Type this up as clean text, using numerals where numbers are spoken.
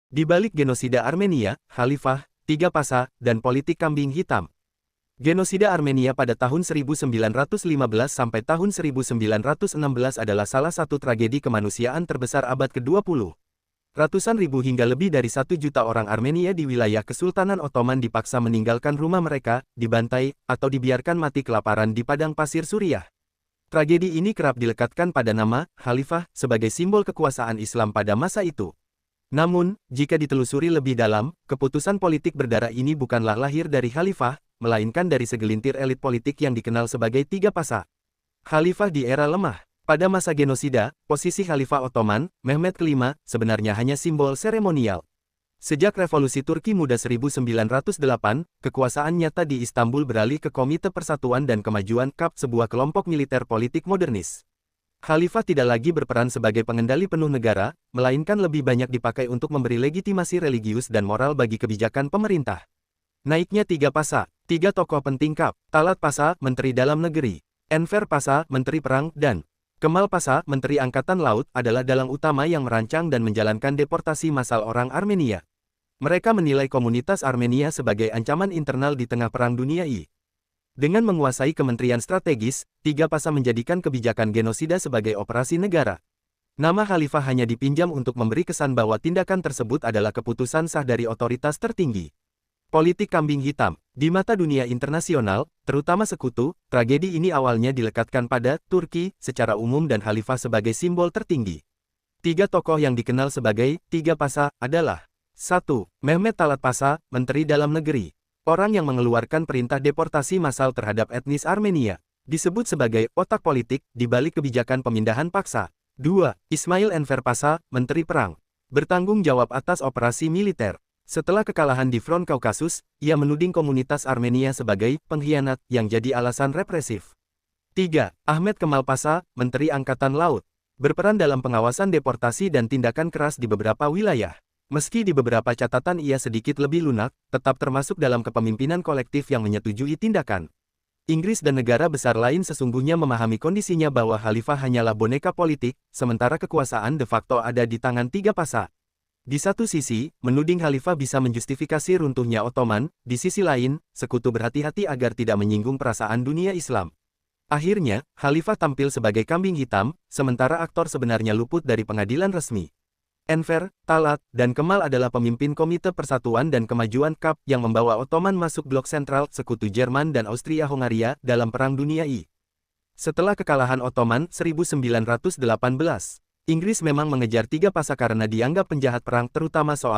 Di balik genosida Armenia, Khalifah, tiga pasa, dan politik kambing hitam. Genosida Armenia pada tahun 1915 sampai tahun 1916 adalah salah satu tragedi kemanusiaan terbesar abad ke-20. Ratusan ribu hingga lebih dari 1 juta orang Armenia di wilayah Kesultanan Ottoman dipaksa meninggalkan rumah mereka, dibantai, atau dibiarkan mati kelaparan di padang pasir Suriah. Tragedi ini kerap dilekatkan pada nama Khalifah sebagai simbol kekuasaan Islam pada masa itu. Namun, jika ditelusuri lebih dalam, keputusan politik berdarah ini bukanlah lahir dari Khalifah, melainkan dari segelintir elit politik yang dikenal sebagai tiga pasa. Khalifah di era lemah. Pada masa genosida, posisi Khalifah Ottoman, Mehmed V, sebenarnya hanya simbol seremonial. Sejak Revolusi Turki Muda 1908, kekuasaan nyata di Istanbul beralih ke Komite Persatuan dan Kemajuan KAP, sebuah kelompok militer politik modernis. Khalifah tidak lagi berperan sebagai pengendali penuh negara, melainkan lebih banyak dipakai untuk memberi legitimasi religius dan moral bagi kebijakan pemerintah. Naiknya tiga pasa, tiga tokoh penting KAP, Talat Pasa, Menteri Dalam Negeri, Enver Pasa, Menteri Perang, dan Kemal Pasa, Menteri Angkatan Laut, adalah dalang utama yang merancang dan menjalankan deportasi massal orang Armenia. Mereka menilai komunitas Armenia sebagai ancaman internal di tengah Perang Dunia I. Dengan menguasai kementerian strategis, tiga pasa menjadikan kebijakan genosida sebagai operasi negara. Nama Khalifah hanya dipinjam untuk memberi kesan bahwa tindakan tersebut adalah keputusan sah dari otoritas tertinggi. Politik kambing hitam. Di mata dunia internasional, terutama sekutu, tragedi ini awalnya dilekatkan pada Turki secara umum dan Khalifah sebagai simbol tertinggi. Tiga tokoh yang dikenal sebagai tiga pasa adalah 1. Mehmed Talat Pasa, Menteri Dalam Negeri. Orang yang mengeluarkan perintah deportasi massal terhadap etnis Armenia. Disebut sebagai otak politik di balik kebijakan pemindahan paksa. 2. Ismail Enver Pasa, Menteri Perang. Bertanggung jawab atas operasi militer. Setelah kekalahan di Front Kaukasus, ia menuding komunitas Armenia sebagai pengkhianat yang jadi alasan represif. 3. Ahmed Kemal Pasa, Menteri Angkatan Laut. Berperan dalam pengawasan deportasi dan tindakan keras di beberapa wilayah. Meski di beberapa catatan ia sedikit lebih lunak, tetap termasuk dalam kepemimpinan kolektif yang menyetujui tindakan. Inggris dan negara besar lain sesungguhnya memahami kondisinya bahwa Khalifah hanyalah boneka politik, sementara kekuasaan de facto ada di tangan tiga pasa. Di satu sisi, menuding Khalifah bisa menjustifikasi runtuhnya Ottoman, di sisi lain, sekutu berhati-hati agar tidak menyinggung perasaan dunia Islam. Akhirnya, Khalifah tampil sebagai kambing hitam, sementara aktor sebenarnya luput dari pengadilan resmi. Enver, Talat, dan Kemal adalah pemimpin Komite Persatuan dan Kemajuan KAP yang membawa Ottoman masuk blok sentral sekutu Jerman dan Austria-Hongaria dalam Perang Dunia I. Setelah kekalahan Ottoman 1918, Inggris memang mengejar tiga pasa karena dianggap penjahat perang terutama soal